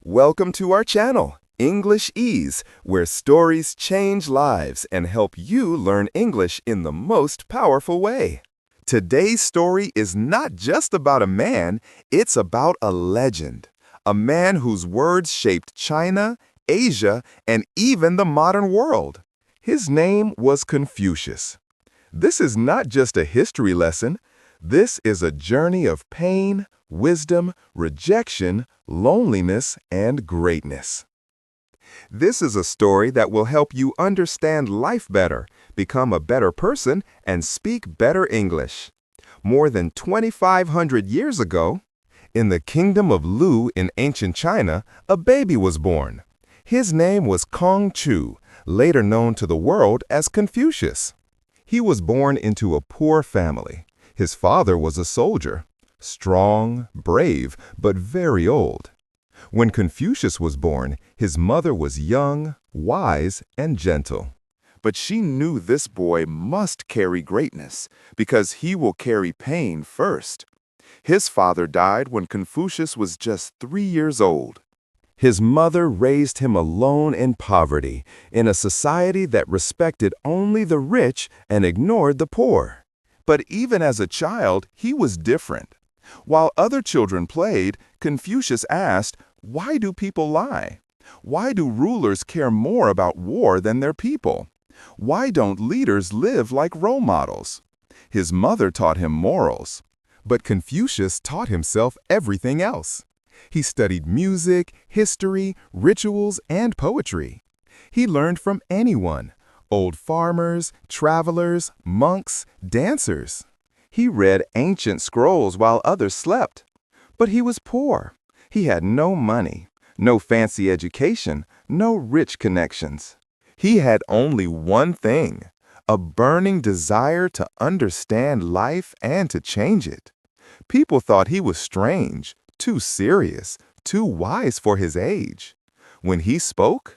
Welcome to our channel, English Ease, where stories change lives and help you learn English in the most powerful way. Today's story is not just about a man, it's about a legend. A man whose words shaped China, Asia, and even the modern world. His name was Confucius. This is not just a history lesson. This is a journey of pain, wisdom, rejection, loneliness, and greatness. This is a story that will help you understand life better, become a better person, and speak better English. More than 2,500 years ago, in the kingdom of Lu in ancient China, a baby was born. His name was Chu, later known to the world as Confucius. He was born into a poor family. His father was a soldier, strong, brave, but very old. When Confucius was born, his mother was young, wise, and gentle. But she knew this boy must carry greatness, because he will carry pain first. His father died when Confucius was just 3 years old. His mother raised him alone in poverty, in a society that respected only the rich and ignored the poor. But even as a child, he was different. While other children played, Confucius asked, "Why do people lie? Why do rulers care more about war than their people? Why don't leaders live like role models?" His mother taught him morals, but Confucius taught himself everything else. He studied music, history, rituals, and poetry. He learned from anyone: old farmers, travelers, monks, dancers. He read ancient scrolls while others slept. But he was poor. He had no money, no fancy education, no rich connections. He had only one thing: a burning desire to understand life and to change it. People thought he was strange, too serious, too wise for his age. When he spoke,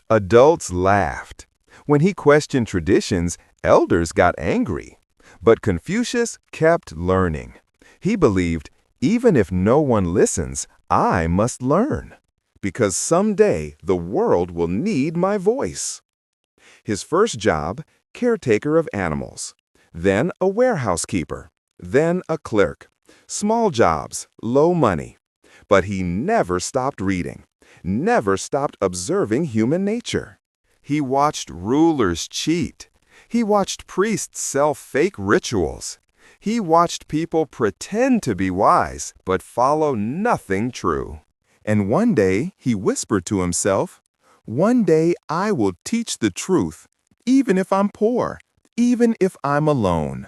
adults laughed. When he questioned traditions, elders got angry. But Confucius kept learning. He believed, even if no one listens, I must learn, because someday the world will need my voice. His first job, caretaker of animals. Then a warehouse keeper. Then a clerk. Small jobs, low money. But he never stopped reading, never stopped observing human nature. He watched rulers cheat. He watched priests sell fake rituals. He watched people pretend to be wise, but follow nothing true. And one day he whispered to himself, "One day I will teach the truth, even if I'm poor, even if I'm alone."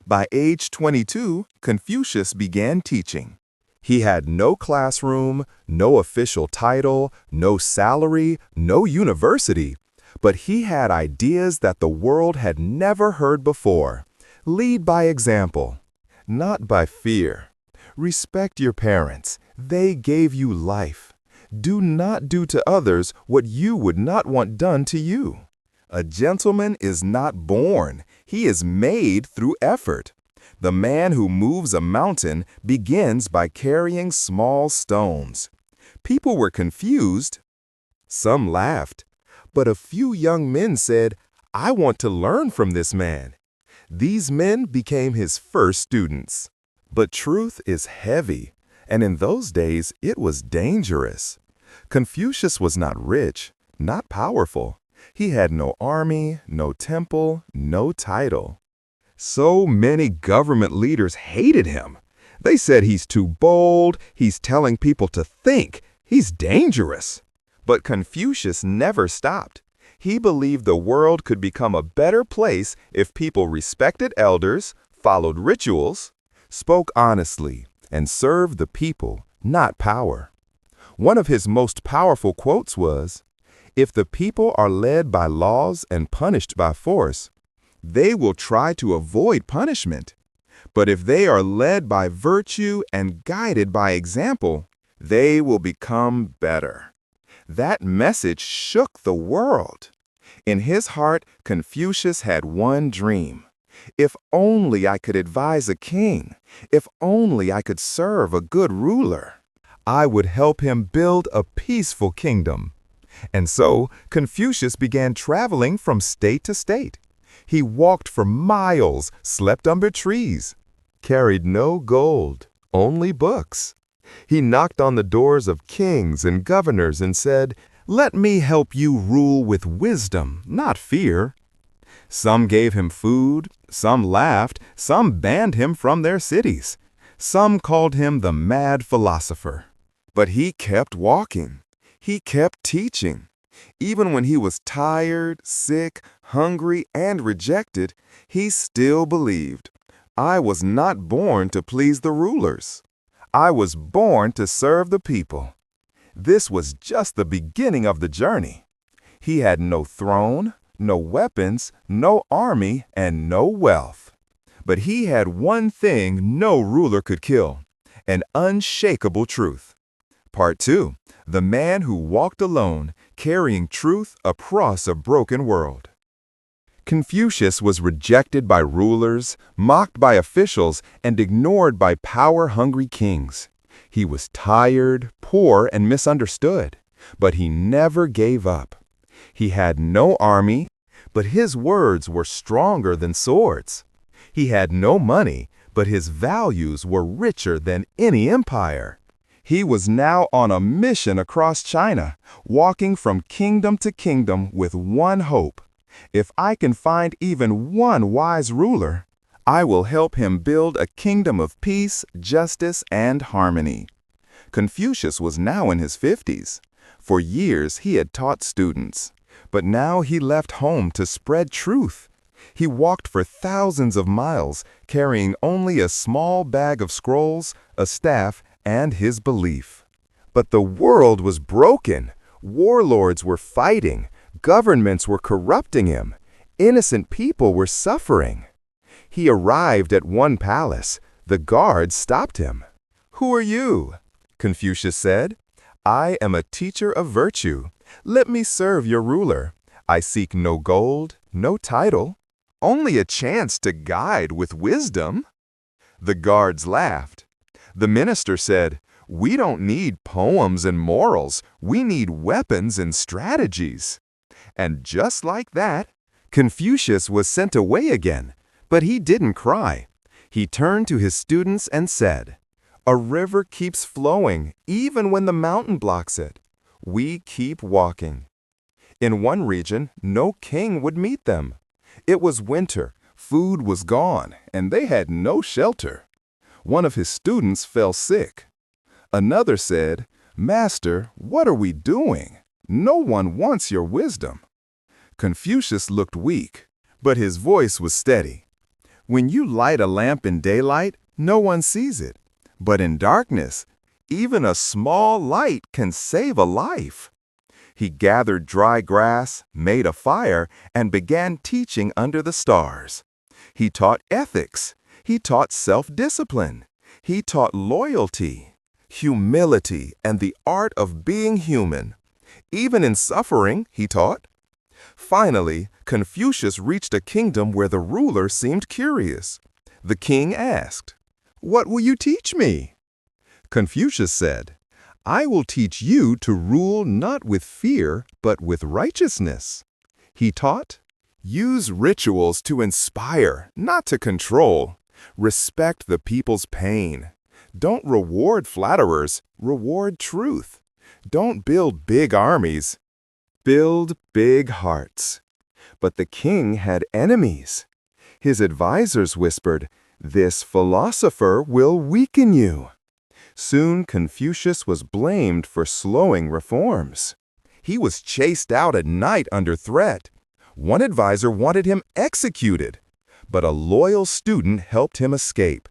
By age 22, Confucius began teaching. He had no classroom, no official title, no salary, no university, but he had ideas that the world had never heard before. Lead by example, not by fear. Respect your parents. They gave you life. Do not do to others what you would not want done to you. A gentleman is not born. He is made through effort. The man who moves a mountain begins by carrying small stones. People were confused. Some laughed. But a few young men said, "I want to learn from this man." These men became his first students. But truth is heavy, and in those days it was dangerous. Confucius was not rich, not powerful. He had no army, no temple, no title. So many government leaders hated him. They said he's too bold, he's telling people to think, he's dangerous. But Confucius never stopped. He believed the world could become a better place if people respected elders, followed rituals, spoke honestly, and served the people, not power. One of his most powerful quotes was, "If the people are led by laws and punished by force, they will try to avoid punishment. But if they are led by virtue and guided by example, they will become better." That message shook the world. In his heart, Confucius had one dream. If only I could advise a king. If only I could serve a good ruler. I would help him build a peaceful kingdom. And so Confucius began traveling from state to state. He walked for miles, slept under trees, carried no gold, only books. He knocked on the doors of kings and governors and said, "Let me help you rule with wisdom, not fear." Some gave him food, some laughed, some banned him from their cities. Some called him the mad philosopher. But he kept walking. He kept teaching. Even when he was tired, sick, hungry, and rejected, he still believed, "I was not born to please the rulers. I was born to serve the people." This was just the beginning of the journey. He had no throne, no weapons, no army, and no wealth. But he had one thing no ruler could kill, an unshakable truth. Part 2. The man who walked alone, carrying truth across a broken world. Confucius was rejected by rulers, mocked by officials, and ignored by power-hungry kings. He was tired, poor, and misunderstood, but he never gave up. He had no army, but his words were stronger than swords. He had no money, but his values were richer than any empire. He was now on a mission across China, walking from kingdom to kingdom with one hope. If I can find even one wise ruler, I will help him build a kingdom of peace, justice, and harmony. Confucius was now in his 50s. For years he had taught students, but now he left home to spread truth. He walked for thousands of miles, carrying only a small bag of scrolls, a staff, and his belief. But the world was broken. Warlords were fighting. Governments were corrupting him. Innocent people were suffering. He arrived at one palace. The guards stopped him. "Who are you?" Confucius said. "I am a teacher of virtue. Let me serve your ruler. I seek no gold, no title, only a chance to guide with wisdom." The guards laughed. The minister said, "We don't need poems and morals. We need weapons and strategies." And just like that, Confucius was sent away again. But he didn't cry. He turned to his students and said, "A river keeps flowing even when the mountain blocks it. We keep walking." In one region, no king would meet them. It was winter, food was gone, and they had no shelter. One of his students fell sick. Another said, "Master, what are we doing? No one wants your wisdom." Confucius looked weak, but his voice was steady. When you light a lamp in daylight, no one sees it. But in darkness, even a small light can save a life. He gathered dry grass, made a fire, and began teaching under the stars. He taught ethics. He taught self-discipline. He taught loyalty, humility, and the art of being human. Even in suffering, he taught. Finally, Confucius reached a kingdom where the ruler seemed curious. The king asked, "What will you teach me?" Confucius said, "I will teach you to rule not with fear, but with righteousness." He taught, "Use rituals to inspire, not to control. Respect the people's pain. Don't reward flatterers, reward truth. Don't build big armies. Build big hearts." But the king had enemies. His advisors whispered, "This philosopher will weaken you." Soon Confucius was blamed for slowing reforms. He was chased out at night under threat. One advisor wanted him executed, but a loyal student helped him escape.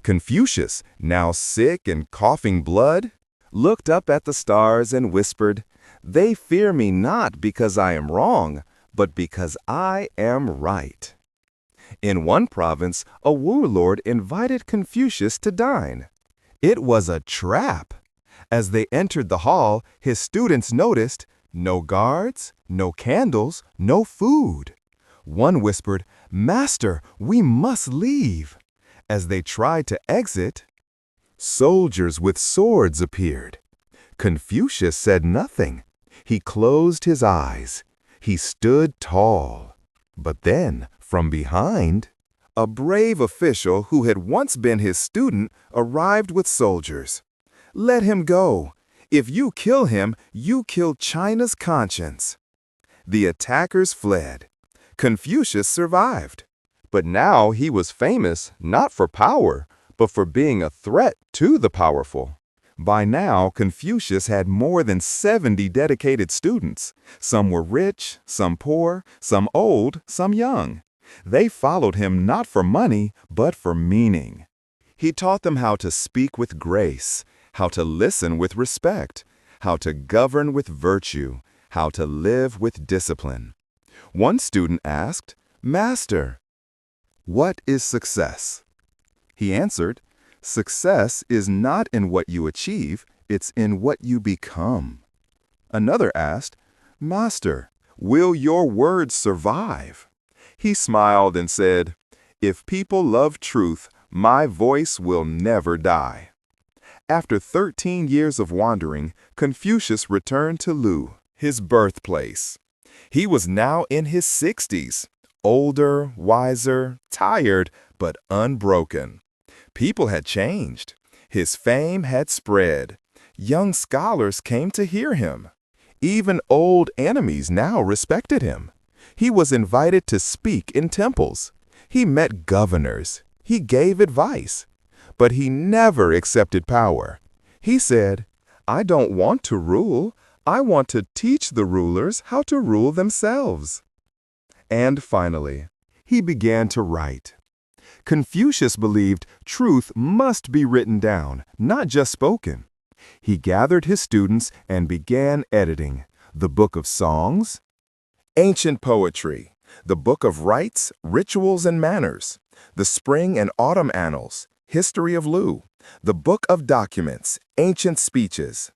Confucius, now sick and coughing blood, looked up at the stars and whispered, "They fear me not because I am wrong, but because I am right." In one province, a warlord invited Confucius to dine. It was a trap. As they entered the hall, his students noticed no guards, no candles, no food. One whispered, "Master, we must leave." As they tried to exit, Soldiers with swords appeared. Confucius said nothing. He closed his eyes. He stood tall. But then, from behind, a brave official who had once been his student arrived with soldiers. "Let him go. If you kill him, you kill China's conscience." The attackers fled. Confucius survived. But now he was famous not for power, but for being a threat to the powerful. By now, Confucius had more than 70 dedicated students. Some were rich, some poor, some old, some young. They followed him not for money, but for meaning. He taught them how to speak with grace, how to listen with respect, how to govern with virtue, how to live with discipline. One student asked, "Master, what is success?" He answered, "Success is not in what you achieve, it's in what you become." Another asked, "Master, will your words survive?" He smiled and said, "If people love truth, my voice will never die." After 13 years of wandering, Confucius returned to Lu, his birthplace. He was now in his 60s, older, wiser, tired, but unbroken. People had changed. His fame had spread. Young scholars came to hear him. Even old enemies now respected him. He was invited to speak in temples. He met governors. He gave advice. But he never accepted power. He said, "I don't want to rule. I want to teach the rulers how to rule themselves." And finally, he began to write. Confucius believed truth must be written down, not just spoken. He gathered his students and began editing the Book of Songs, Ancient Poetry, the Book of Rites, Rituals and Manners, the Spring and Autumn Annals, History of Lu, the Book of Documents, Ancient Speeches.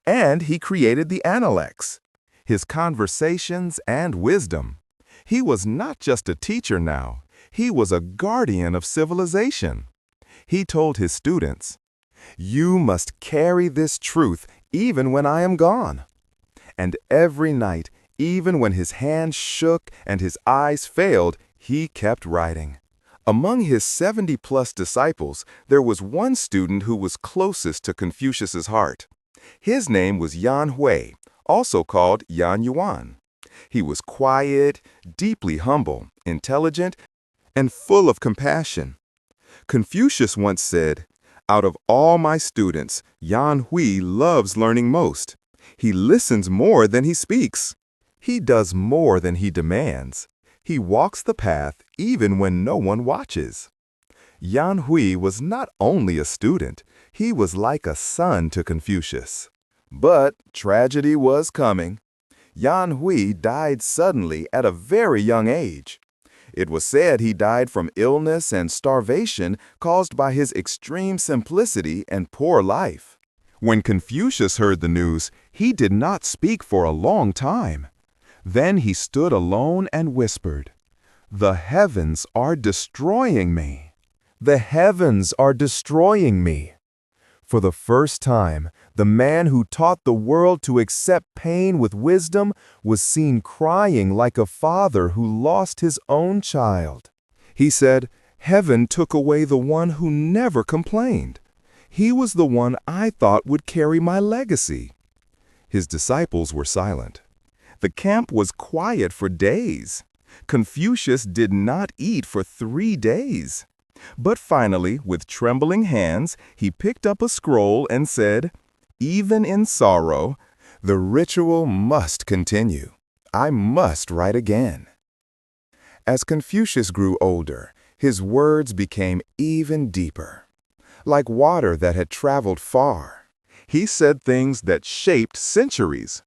And he created the Analects, his conversations and wisdom. He was not just a teacher now. He was a guardian of civilization. He told his students, "You must carry this truth even when I am gone." And every night, even when his hands shook and his eyes failed, he kept writing. Among his 70-plus disciples, there was one student who was closest to Confucius's heart. His name was Yan Hui, also called Yan Yuan. He was quiet, deeply humble, intelligent, and full of compassion. Confucius once said, "Out of all my students, Yan Hui loves learning most. He listens more than he speaks. He does more than he demands. He walks the path even when no one watches." Yan Hui was not only a student, he was like a son to Confucius. But tragedy was coming. Yan Hui died suddenly at a very young age. It was said he died from illness and starvation caused by his extreme simplicity and poor life. When Confucius heard the news, he did not speak for a long time. Then he stood alone and whispered, "The heavens are destroying me. The heavens are destroying me." For the first time, the man who taught the world to accept pain with wisdom was seen crying like a father who lost his own child. He said, "Heaven took away the one who never complained. He was the one I thought would carry my legacy." His disciples were silent. The camp was quiet for days. Confucius did not eat for 3 days. But finally, with trembling hands, he picked up a scroll and said, "Even in sorrow, the ritual must continue. I must write again." As Confucius grew older, his words became even deeper. Like water that had traveled far, he said things that shaped centuries.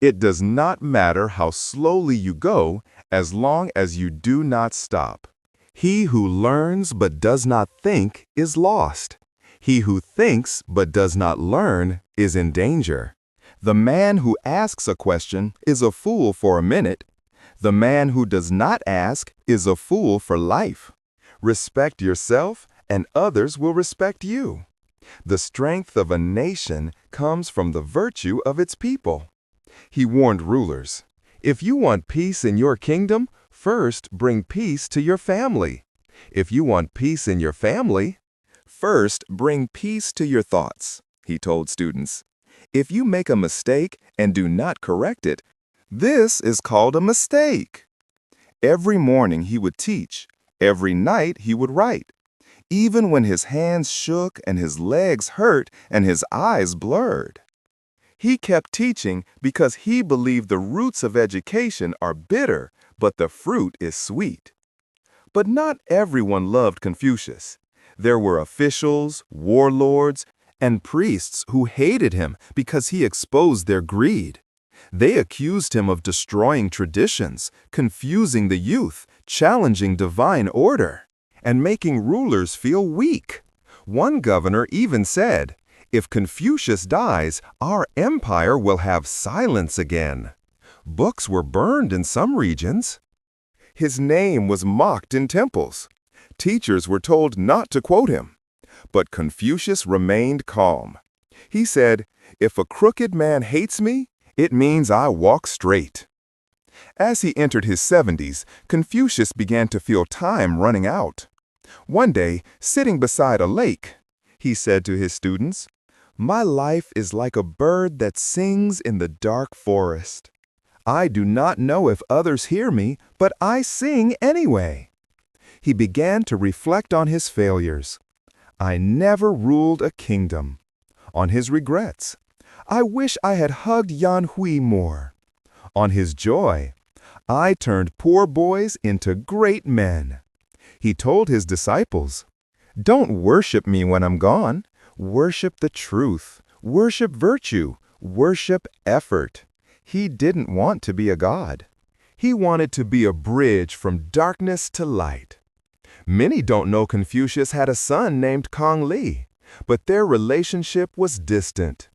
It does not matter how slowly you go, as long as you do not stop. He who learns but does not think is lost. He who thinks but does not learn is in danger. The man who asks a question is a fool for a minute. The man who does not ask is a fool for life. Respect yourself, and others will respect you. The strength of a nation comes from the virtue of its people. He warned rulers, if you want peace in your kingdom, first bring peace to your family. If you want peace in your family, first bring peace to your thoughts, he told students. If you make a mistake and do not correct it, this is called a mistake. Every morning he would teach. Every night he would write. Even when his hands shook and his legs hurt and his eyes blurred. He kept teaching because he believed the roots of education are bitter, but the fruit is sweet. But not everyone loved Confucius. There were officials, warlords, and priests who hated him because he exposed their greed. They accused him of destroying traditions, confusing the youth, challenging divine order, and making rulers feel weak. One governor even said, if Confucius dies, our empire will have silence again. Books were burned in some regions. His name was mocked in temples. Teachers were told not to quote him. But Confucius remained calm. He said, if a crooked man hates me, it means I walk straight. As he entered his 70s, Confucius began to feel time running out. One day, sitting beside a lake, he said to his students, my life is like a bird that sings in the dark forest. I do not know if others hear me, but I sing anyway. He began to reflect on his failures. I never ruled a kingdom. On his regrets. I wish I had hugged Yan Hui more. On his joy. I turned poor boys into great men. He told his disciples, don't worship me when I'm gone. Worship the truth. Worship virtue. Worship effort. He didn't want to be a god. He wanted to be a bridge from darkness to light. Many don't know Confucius had a son named Kong Li, but their relationship was distant.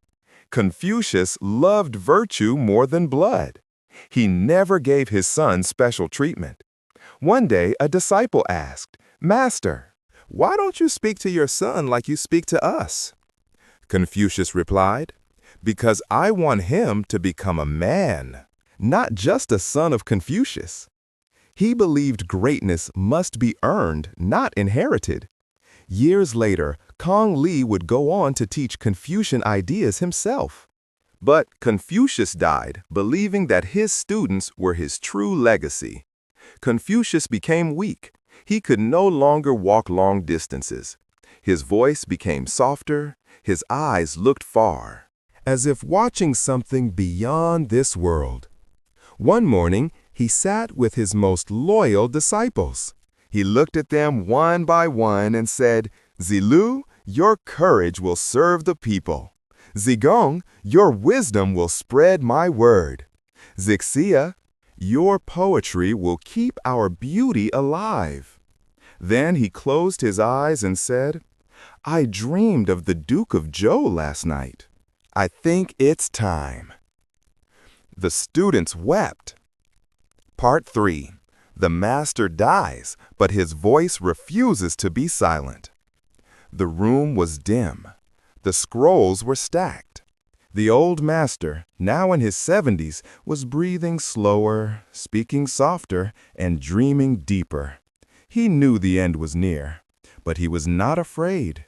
Confucius loved virtue more than blood. He never gave his son special treatment. One day, a disciple asked, Master, why don't you speak to your son like you speak to us? Confucius replied, because I want him to become a man, not just a son of Confucius. He believed greatness must be earned, not inherited. Years later, Kong Li would go on to teach Confucian ideas himself. But Confucius died, believing that his students were his true legacy. Confucius became weak. He could no longer walk long distances. His voice became softer. His eyes looked far, as if watching something beyond this world. One morning, he sat with his most loyal disciples. He looked at them one by one and said, Zilu, your courage will serve the people. Zigong, your wisdom will spread my word. Zixia, your poetry will keep our beauty alive. Then he closed his eyes and said, I dreamed of the Duke of Zhou last night. I think it's time. The students wept. Part 3. The master dies, but his voice refuses to be silent. The room was dim. The scrolls were stacked. The old master, now in his 70s, was breathing slower, speaking softer, and dreaming deeper. He knew the end was near, but he was not afraid.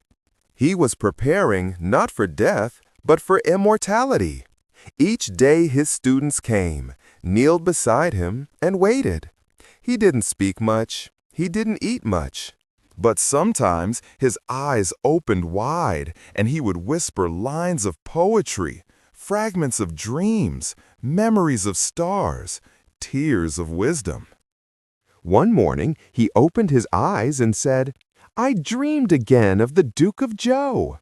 He was preparing not for death, but for immortality. Each day his students came, kneeled beside him, and waited. He didn't speak much. He didn't eat much. But sometimes his eyes opened wide, and he would whisper lines of poetry, fragments of dreams, memories of stars, tears of wisdom. One morning, he opened his eyes and said, I dreamed again of the Duke of Zhou.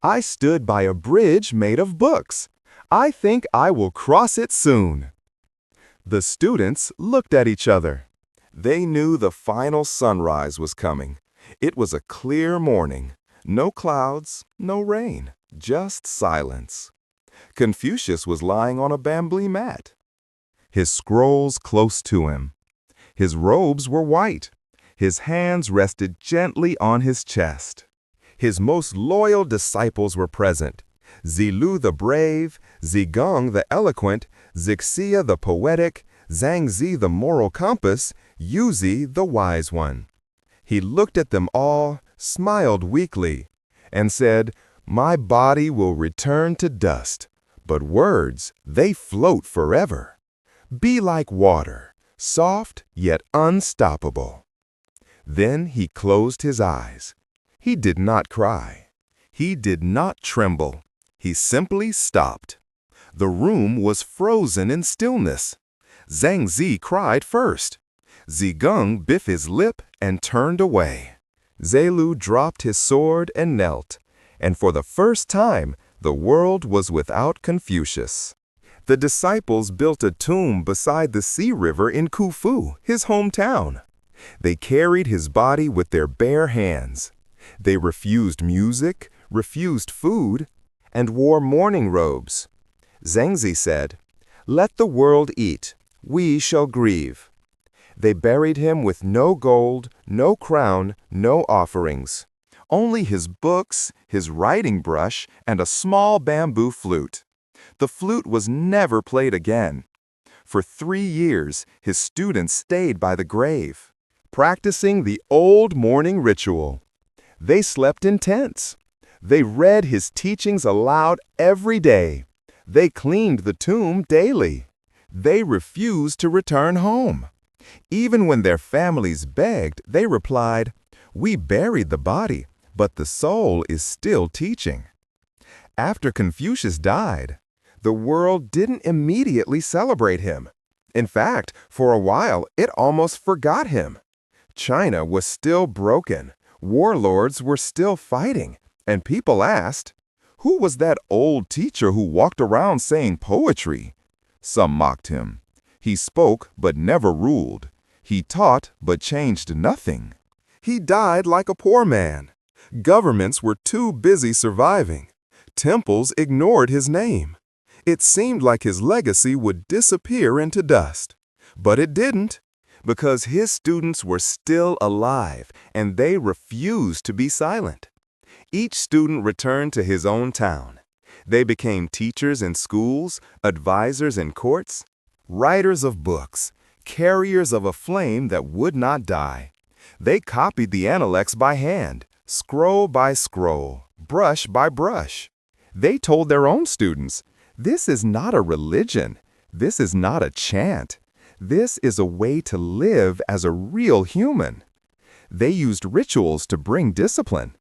I stood by a bridge made of books. I think I will cross it soon. The students looked at each other. They knew the final sunrise was coming. It was a clear morning. No clouds, no rain, just silence. Confucius was lying on a bamboo mat, his scrolls close to him. His robes were white. His hands rested gently on his chest. His most loyal disciples were present. Zilu the brave, Zigong the eloquent, Zixia the poetic, Zhangzi the moral compass, Yuzi the wise one. He looked at them all, smiled weakly, and said, "My body will return to dust, but words, they float forever. Be like water, soft yet unstoppable." Then he closed his eyes. He did not cry. He did not tremble. He simply stopped. The room was frozen in stillness. Zhangzi cried first. Zigong bit his lip and turned away. Zelu dropped his sword and knelt, and for the first time, the world was without Confucius. The disciples built a tomb beside the sea river in Khufu, his hometown. They carried his body with their bare hands. They refused music, refused food, and wore mourning robes. Zhangzi said, "Let the world eat, we shall grieve." They buried him with no gold, no crown, no offerings. Only his books, his writing brush, and a small bamboo flute. The flute was never played again. For 3 years, his students stayed by the grave, practicing the old morning ritual. They slept in tents. They read his teachings aloud every day. They cleaned the tomb daily. They refused to return home. Even when their families begged, they replied, "We buried the body, but the soul is still teaching." After Confucius died, the world didn't immediately celebrate him. In fact, for a while, it almost forgot him. China was still broken. Warlords were still fighting. And people asked, "Who was that old teacher who walked around saying poetry?" Some mocked him. He spoke but never ruled. He taught but changed nothing. He died like a poor man. Governments were too busy surviving. Temples ignored his name. It seemed like his legacy would disappear into dust. But it didn't, because his students were still alive and they refused to be silent. Each student returned to his own town. They became teachers in schools, advisors in courts, writers of books, carriers of a flame that would not die. They copied the Analects by hand, scroll by scroll, brush by brush. They told their own students, "This is not a religion. This is not a chant. This is a way to live as a real human." They used rituals to bring discipline.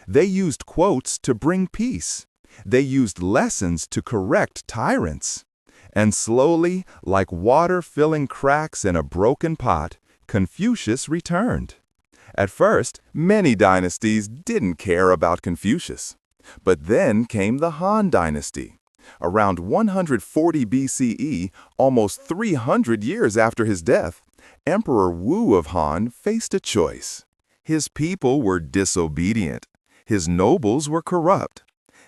They used quotes to bring peace. They used lessons to correct tyrants. And slowly, like water filling cracks in a broken pot, Confucius returned. At first, many dynasties didn't care about Confucius. But then came the Han Dynasty. Around 140 BCE, almost 300 years after his death, Emperor Wu of Han faced a choice. His people were disobedient. His nobles were corrupt.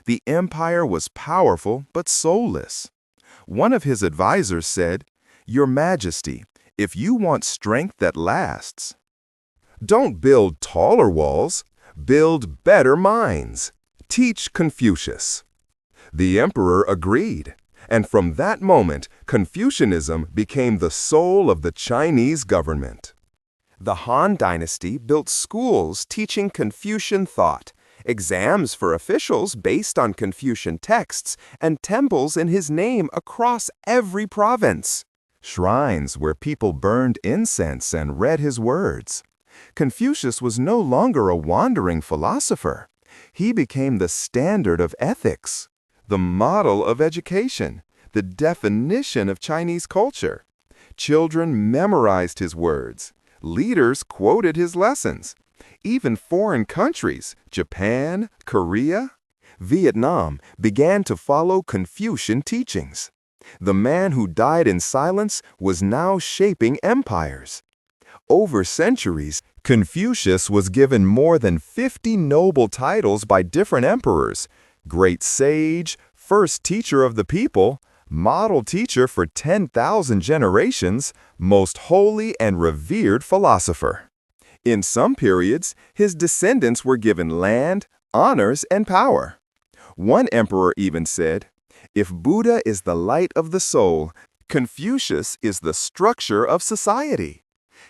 The empire was powerful but soulless. One of his advisors said, "Your Majesty, if you want strength that lasts, don't build taller walls, build better minds. Teach Confucius." The emperor agreed, and from that moment, Confucianism became the soul of the Chinese government. The Han Dynasty built schools teaching Confucian thought, exams for officials based on Confucian texts, and temples in his name across every province. Shrines where people burned incense and read his words. Confucius was no longer a wandering philosopher. He became the standard of ethics, the model of education, the definition of Chinese culture. Children memorized his words. Leaders quoted his lessons. Even foreign countries, Japan, Korea, Vietnam, began to follow Confucian teachings. The man who died in silence was now shaping empires. Over centuries, Confucius was given more than 50 noble titles by different emperors: Great Sage, First Teacher of the People, Model Teacher for 10,000 generations, Most Holy and Revered Philosopher. In some periods, his descendants were given land, honors and power. One emperor even said, "If Buddha is the light of the soul, Confucius is the structure of society."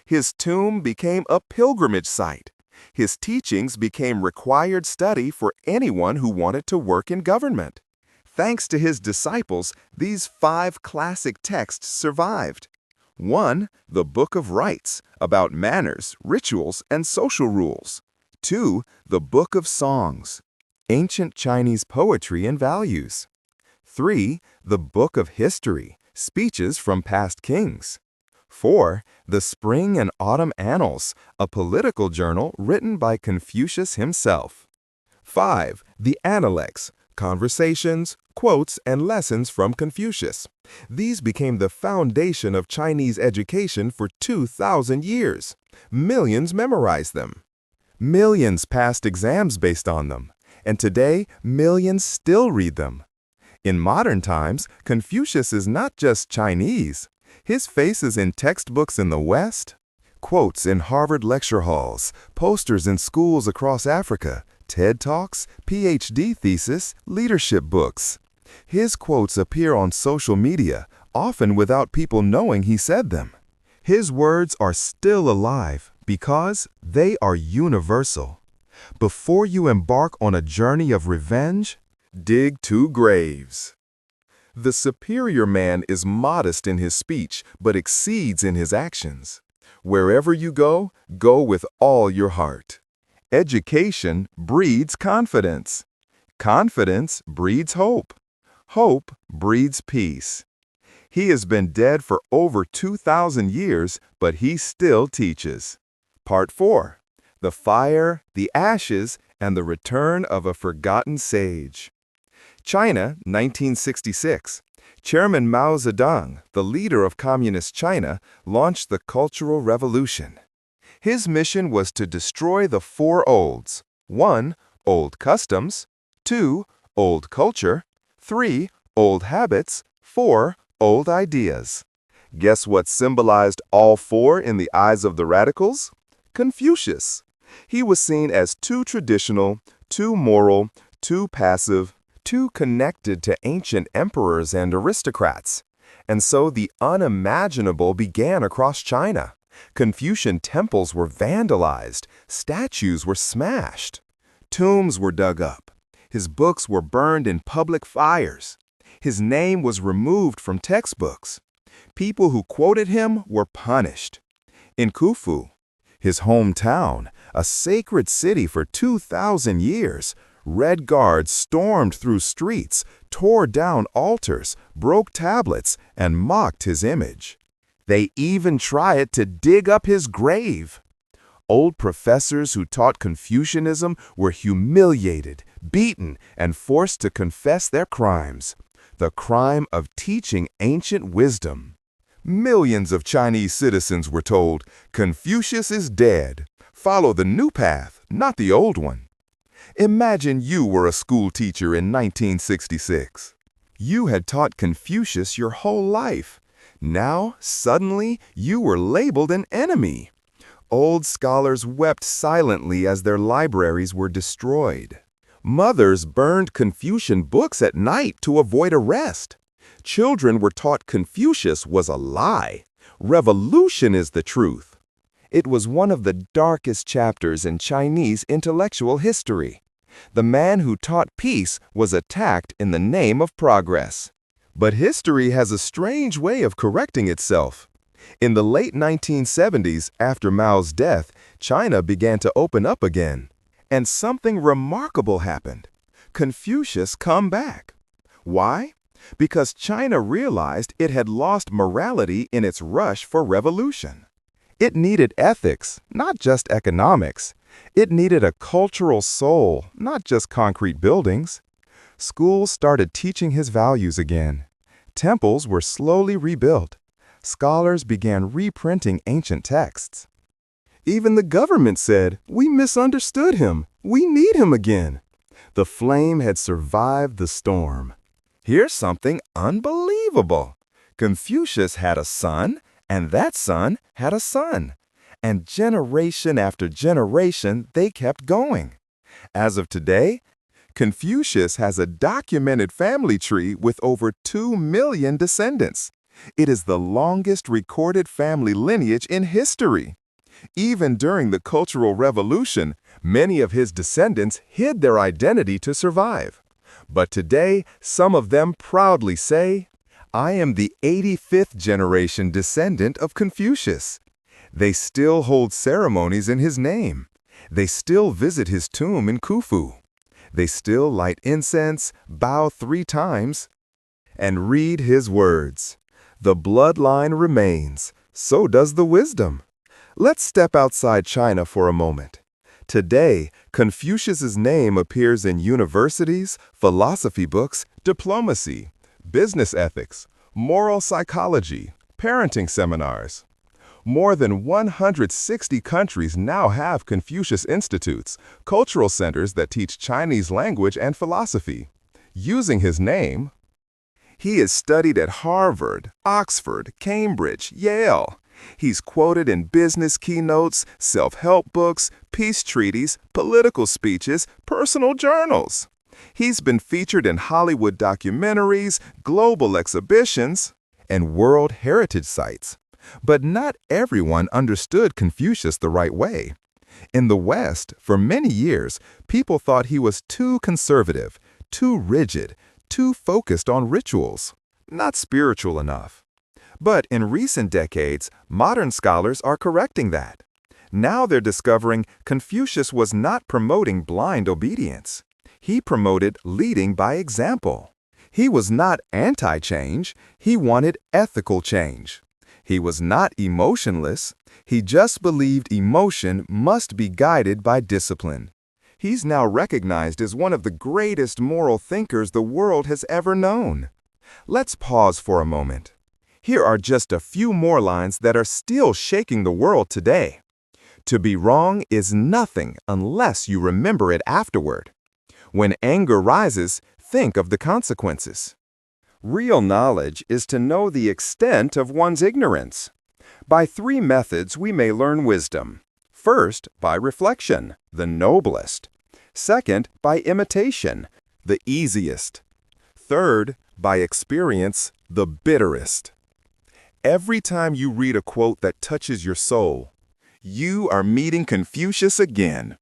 His tomb became a pilgrimage site. His teachings became required study for anyone who wanted to work in government. Thanks to his disciples, these 5 classic texts survived. 1. The Book of Rites, about manners, rituals, and social rules. 2. The Book of Songs, ancient Chinese poetry and values. 3. The Book of History, speeches from past kings. 4. The Spring and Autumn Annals, a political journal written by Confucius himself. 5. The Analects, conversations, quotes, and lessons from Confucius. These became the foundation of Chinese education for 2,000 years. Millions memorized them. Millions passed exams based on them. And today, millions still read them. In modern times, Confucius is not just Chinese. His face is in textbooks in the West, quotes in Harvard lecture halls, posters in schools across Africa, TED Talks, PhD thesis, leadership books. His quotes appear on social media, often without people knowing he said them. His words are still alive because they are universal. Before you embark on a journey of revenge, dig 2 graves. The superior man is modest in his speech, but exceeds in his actions. Wherever you go, go with all your heart. Education breeds confidence. Confidence breeds hope. Hope breeds peace. He has been dead for over 2,000 years, but he still teaches. Part 4. The Fire, the Ashes, and the Return of a Forgotten Sage. China, 1966. Chairman Mao Zedong, the leader of Communist China, launched the Cultural Revolution. His mission was to destroy the 4 olds. 1. Old customs. 2. Old culture. 3. Old habits. 4. Old ideas. Guess what symbolized all 4 in the eyes of the radicals? Confucius. He was seen as too traditional, too moral, too passive, too connected to ancient emperors and aristocrats. And so the unimaginable began across China. Confucian temples were vandalized, statues were smashed, tombs were dug up, his books were burned in public fires, his name was removed from textbooks. People who quoted him were punished. In Khufu, his hometown, a sacred city for 2,000 years, Red Guards stormed through streets, tore down altars, broke tablets, and mocked his image. They even tried to dig up his grave. Old professors who taught Confucianism were humiliated, beaten, and forced to confess their crimes, the crime of teaching ancient wisdom. Millions of Chinese citizens were told, "Confucius is dead. Follow the new path, not the old one." Imagine you were a school teacher in 1966. You had taught Confucius your whole life. Now, suddenly, you were labeled an enemy. Old scholars wept silently as their libraries were destroyed. Mothers burned Confucian books at night to avoid arrest. Children were taught Confucius was a lie. Revolution is the truth. It was one of the darkest chapters in Chinese intellectual history. The man who taught peace was attacked in the name of progress. But history has a strange way of correcting itself. In the late 1970s, after Mao's death, China began to open up again. And something remarkable happened. Confucius come back. Why? Because China realized it had lost morality in its rush for revolution. It needed ethics, not just economics. It needed a cultural soul, not just concrete buildings. Schools started teaching his values again. Temples were slowly rebuilt. Scholars began reprinting ancient texts. Even the government said, "We misunderstood him. We need him again." The flame had survived the storm. Here's something unbelievable. Confucius had a son, and that son had a son. And generation after generation, they kept going. As of today, Confucius has a documented family tree with over 2 million descendants. It is the longest recorded family lineage in history. Even during the Cultural Revolution, many of his descendants hid their identity to survive. But today, some of them proudly say, "I am the 85th generation descendant of Confucius." They still hold ceremonies in his name. They still visit his tomb in Khufu. They still light incense, bow 3 times, and read his words. The bloodline remains, so does the wisdom. Let's step outside China for a moment. Today, Confucius's name appears in universities, philosophy books, diplomacy, business ethics, moral psychology, parenting seminars. More than 160 countries now have Confucius Institutes, cultural centers that teach Chinese language and philosophy. Using his name, he is studied at Harvard, Oxford, Cambridge, Yale. He's quoted in business keynotes, self-help books, peace treaties, political speeches, personal journals. He's been featured in Hollywood documentaries, global exhibitions, and World Heritage sites. But not everyone understood Confucius the right way. In the West, for many years, people thought he was too conservative, too rigid, too focused on rituals, not spiritual enough. But in recent decades, modern scholars are correcting that. Now they're discovering Confucius was not promoting blind obedience. He promoted leading by example. He was not anti-change, he wanted ethical change. He was not emotionless, he just believed emotion must be guided by discipline. He's now recognized as one of the greatest moral thinkers the world has ever known. Let's pause for a moment. Here are just a few more lines that are still shaking the world today. To be wrong is nothing unless you remember it afterward. When anger rises, think of the consequences. Real knowledge is to know the extent of one's ignorance. By 3 methods we may learn wisdom. First, by reflection, the noblest. Second, by imitation, the easiest. Third, by experience, the bitterest. Every time you read a quote that touches your soul, you are meeting Confucius again.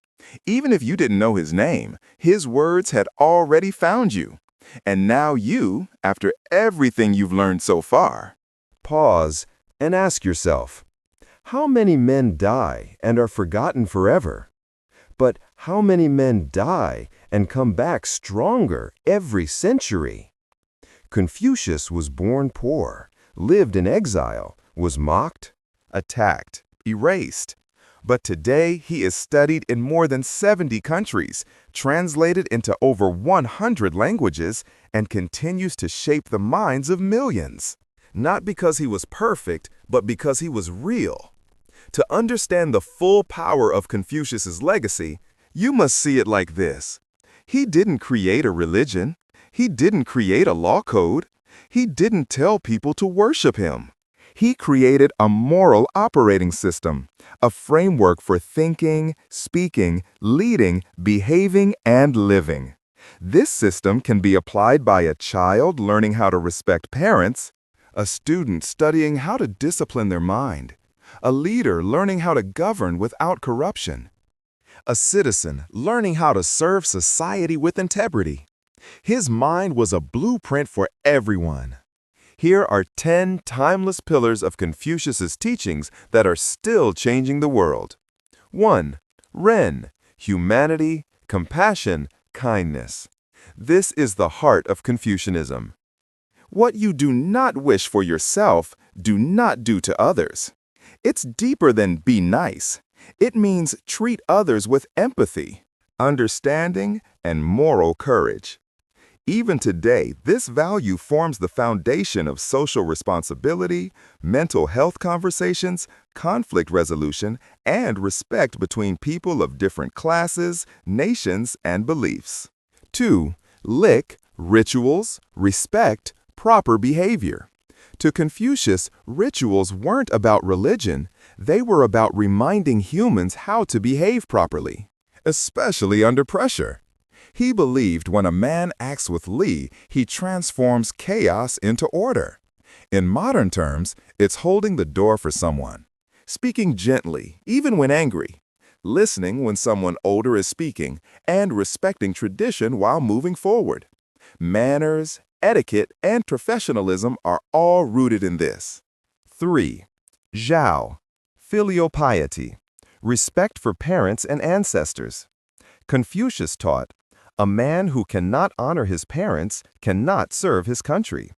Even if you didn't know his name, his words had already found you. And now you, after everything you've learned so far, pause and ask yourself, how many men die and are forgotten forever? But how many men die and come back stronger every century? Confucius was born poor, lived in exile, was mocked, attacked, erased. But today he is studied in more than 70 countries, translated into over 100 languages, and continues to shape the minds of millions. Not because he was perfect, but because he was real. To understand the full power of Confucius's legacy, you must see it like this. He didn't create a religion. He didn't create a law code. He didn't tell people to worship him. He created a moral operating system, a framework for thinking, speaking, leading, behaving, and living. This system can be applied by a child learning how to respect parents, a student studying how to discipline their mind, a leader learning how to govern without corruption, a citizen learning how to serve society with integrity. His mind was a blueprint for everyone. Here are 10 timeless pillars of Confucius's teachings that are still changing the world. 1. Ren, humanity, compassion, kindness. This is the heart of Confucianism. What you do not wish for yourself, do not do to others. It's deeper than be nice. It means treat others with empathy, understanding, and moral courage. Even today, this value forms the foundation of social responsibility, mental health conversations, conflict resolution, and respect between people of different classes, nations, and beliefs. 2. Lick, rituals, respect, proper behavior. To Confucius, rituals weren't about religion, they were about reminding humans how to behave properly. especially under pressure. He believed when a man acts with Li, he transforms chaos into order. In modern terms, it's holding the door for someone, speaking gently, even when angry, listening when someone older is speaking, and respecting tradition while moving forward. Manners, etiquette, and professionalism are all rooted in this. 3. Zhao, filial piety, respect for parents and ancestors. Confucius taught, a man who cannot honor his parents cannot serve his country.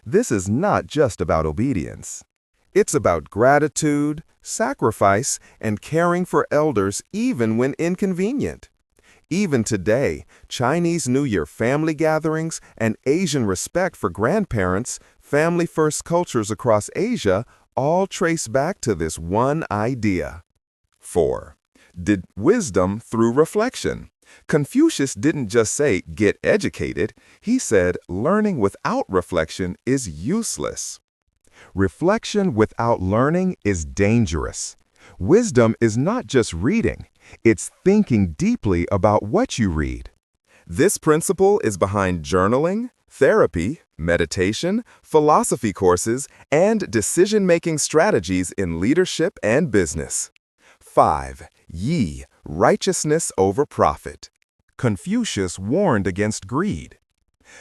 This is not just about obedience. It's about gratitude, sacrifice, and caring for elders even when inconvenient. Even today, Chinese New Year family gatherings and Asian respect for grandparents, family-first cultures across Asia all trace back to this one idea. 4. Did wisdom through reflection. Confucius didn't just say, get educated. He said, learning without reflection is useless. Reflection without learning is dangerous. Wisdom is not just reading, it's thinking deeply about what you read. This principle is behind journaling, therapy, meditation, philosophy courses, and decision-making strategies in leadership and business. 5. Yi, righteousness over profit. Confucius warned against greed.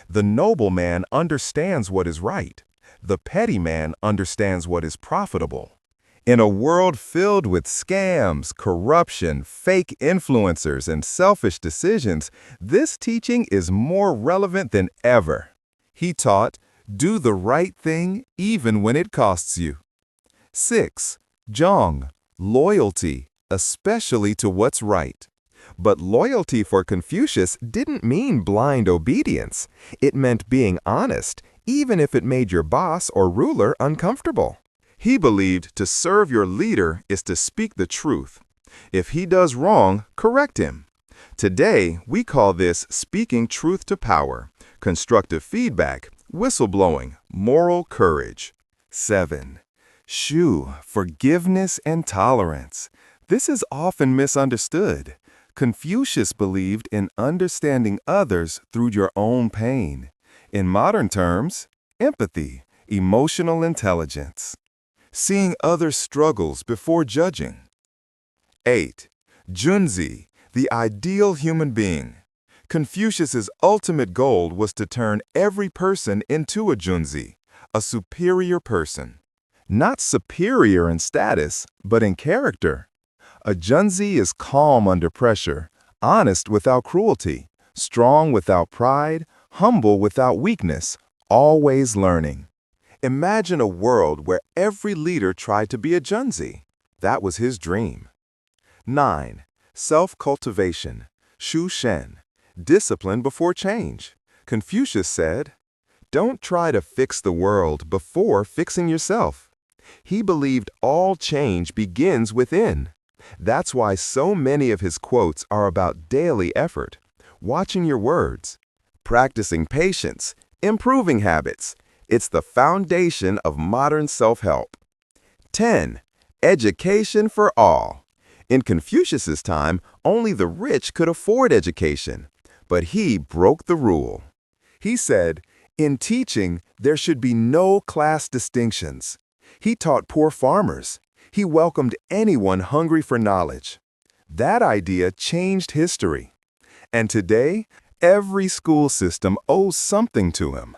The noble man understands what is right. The petty man understands what is profitable. In a world filled with scams, corruption, fake influencers, and selfish decisions, this teaching is more relevant than ever. He taught, do the right thing even when it costs you. 6. Zhong, loyalty, especially to what's right. But loyalty for Confucius didn't mean blind obedience. It meant being honest, even if it made your boss or ruler uncomfortable. He believed to serve your leader is to speak the truth. If he does wrong, correct him. Today, we call this speaking truth to power, constructive feedback, whistleblowing, moral courage. 7. Shu, forgiveness and tolerance. This is often misunderstood. Confucius believed in understanding others through your own pain. In modern terms, empathy, emotional intelligence. Seeing others' struggles before judging. 8. Junzi, the ideal human being. Confucius's ultimate goal was to turn every person into a junzi, a superior person. Not superior in status, but in character. A junzi is calm under pressure, honest without cruelty, strong without pride, humble without weakness, always learning. Imagine a world where every leader tried to be a junzi. That was his dream. 9. Self-cultivation, Shu Shen, discipline before change. Confucius said, don't try to fix the world before fixing yourself. He believed all change begins within. That's why so many of his quotes are about daily effort, watching your words, practicing patience, improving habits. It's the foundation of modern self-help. 10. Education for all. In Confucius's time, only the rich could afford education, but he broke the rule. He said, in teaching, there should be no class distinctions. He taught poor farmers. He welcomed anyone hungry for knowledge. That idea changed history. And today, every school system owes something to him.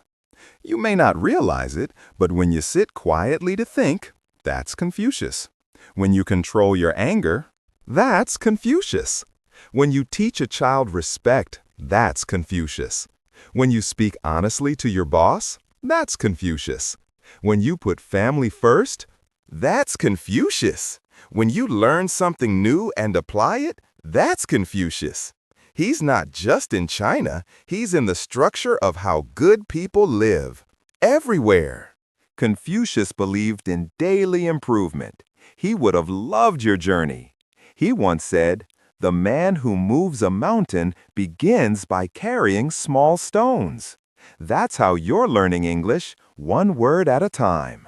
You may not realize it, but when you sit quietly to think, that's Confucius. When you control your anger, that's Confucius. When you teach a child respect, that's Confucius. When you speak honestly to your boss, that's Confucius. When you put family first, that's Confucius. When you learn something new and apply it, that's Confucius. He's not just in China, he's in the structure of how good people live, everywhere. Confucius believed in daily improvement. He would have loved your journey. He once said, the man who moves a mountain begins by carrying small stones. That's how you're learning English, one word at a time.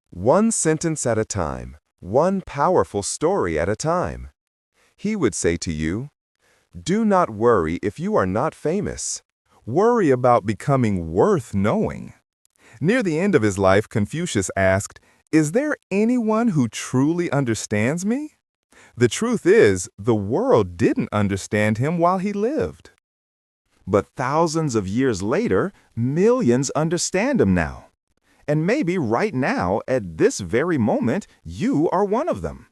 One sentence at a time, one powerful story at a time. He would say to you, Do not worry if you are not famous. Worry about becoming worth knowing. Near the end of his life, Confucius asked, "Is there anyone who truly understands me?" The truth is, the world didn't understand him while he lived. But thousands of years later, millions understand him now. And maybe right now, at this very moment, you are one of them.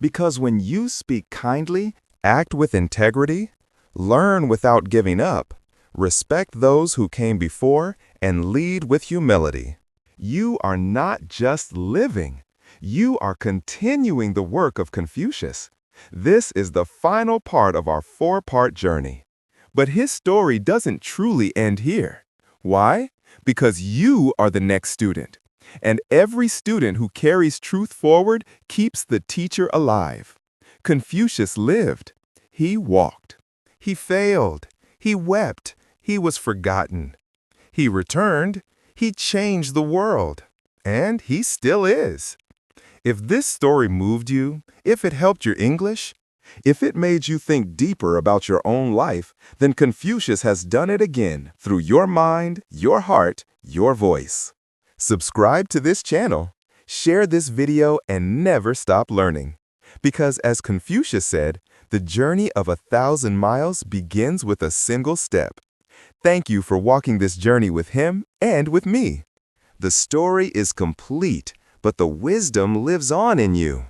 Because when you speak kindly, act with integrity, learn without giving up, respect those who came before, and lead with humility, you are not just living, you are continuing the work of Confucius. This is the final part of our four-part journey. But his story doesn't truly end here. Why? Because you are the next student. And every student who carries truth forward keeps the teacher alive. Confucius lived. He walked. He failed. He wept. He was forgotten. He returned. He changed the world. And he still is. If this story moved you, if it helped your English, if it made you think deeper about your own life, then Confucius has done it again through your mind, your heart, your voice. Subscribe to this channel, share this video, and never stop learning. Because as Confucius said, the journey of 1,000 miles begins with a single step. Thank you for walking this journey with him and with me. The story is complete, but the wisdom lives on in you.